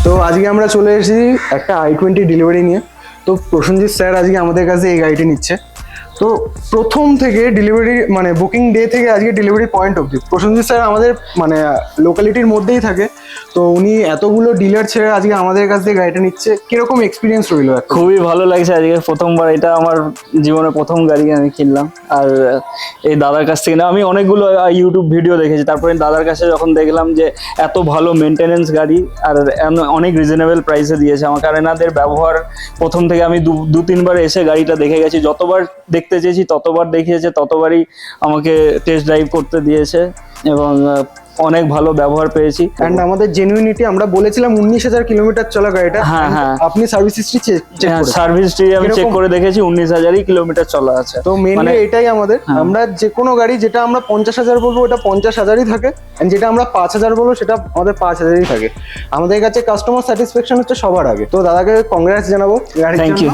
তো আজকে আমরা চলে এসেছি একটা i20 ডেলিভারি নিয়ে। তো প্রসেনজিৎ স্যার আজকে আমাদের কাছে এই গাড়িটি নিচ্ছে। তো প্রথম থেকে ডেলিভারি মানে বুকিং ডে থেকে আজকে ডেলিভারি পয়েন্ট অবধি প্রসেনজিৎ স্যার আমাদের মানে লোকালিটির মধ্যেই থাকে। তো উনি এতগুলো ডিলার ছেড়ে আজকে আমাদের কাছ থেকে গাড়িটা নিচ্ছে, কিরকম এক্সপিরিয়েন্স রইলো? খুবই ভালো লাগছে। আজকে প্রথমবার, এটা আমার জীবনে প্রথম গাড়ি আমি কিনলাম। আর এই দাদার কাছ থেকে না, আমি অনেকগুলো ইউটিউব ভিডিও দেখেছি, তারপরে দাদার কাছে যখন দেখলাম যে এত ভালো মেনটেনেন্স গাড়ি আর অনেক রিজনেবল প্রাইসে দিয়েছে আমাকে। আর এনাদের ব্যবহার প্রথম থেকে আমি দু তিনবার এসে গাড়িটা দেখে গেছি, যতবার দেখতে চেয়েছি ততবার দেখিয়েছে, ততবারই আমাকে টেস্ট ড্রাইভ করতে দিয়েছে এবং অনেক ভালো ব্যবহার পেয়েছি। অ্যান্ড আমাদের জেনুইনিটি, আমরা বলেছিলাম 19,000 কিলোমিটার চলা গাড়িটা। হ্যাঁ হ্যাঁ, আপনি সার্ভিস হিস্ট্রি চেক সার্ভিসটি আমি চেক করে দেখেছি, 19,000ই কিলোমিটার চলা আছে। তো মেনলি এটাই আমাদের, আমরা যে কোনো গাড়ি যেটা আমরা 50,000 বলবো ওটা 50,000ই থাকে, এন্ড যেটা আমরা 5,000 বলবো সেটা আমাদের 5,000ই থাকে। আমাদের কাছে কাস্টমার স্যাটিসফ্যাকশন হচ্ছে সবার আগে। তো দাদাকে কংগ্রেস জানাবো গাড়ির জন্য। Thank you.